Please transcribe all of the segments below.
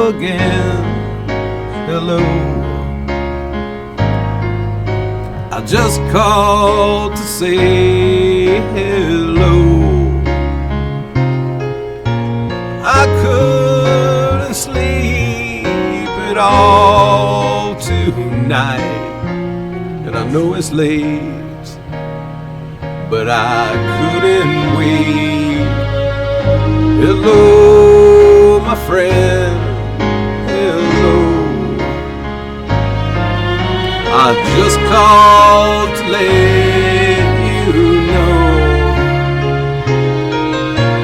again. Hello. I just called to say hello. I couldn't sleep at all tonight, and I know it's late, but I couldn't wait. Hello, my friend, hello. I just called to let you know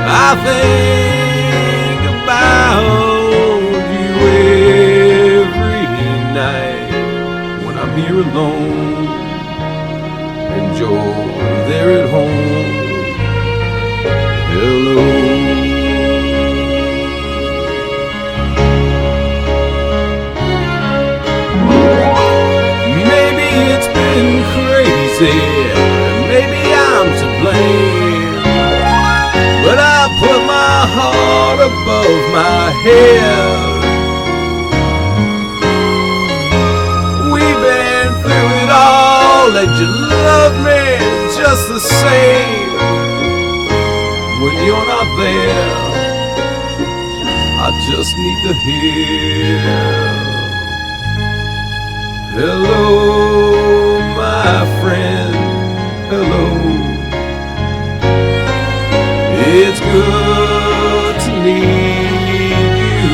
I think about you every night when I'm here alone and you're there at home. Hello. Maybe I'm to blame, but I put my heart above my head. We've been through it all, and you love me just the same. When you're not there, I just need to hear hello, my friend, hello. It's good to need you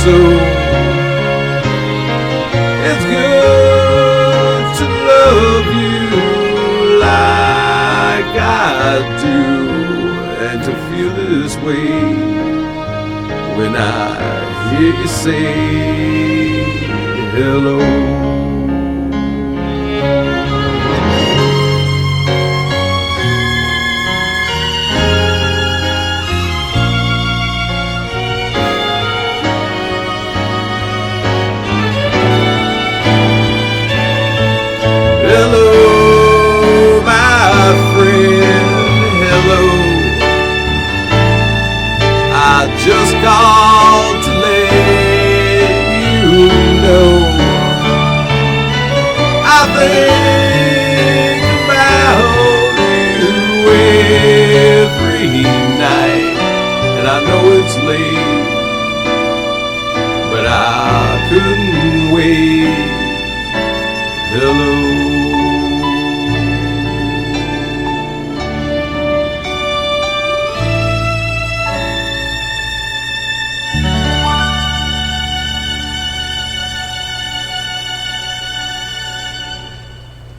so. It's good to love you like I do, and to feel this way when I hear you say hello. Hello, my friend, hello. I just called to let you know I think about you every night, and I know it's late, but I couldn't wait.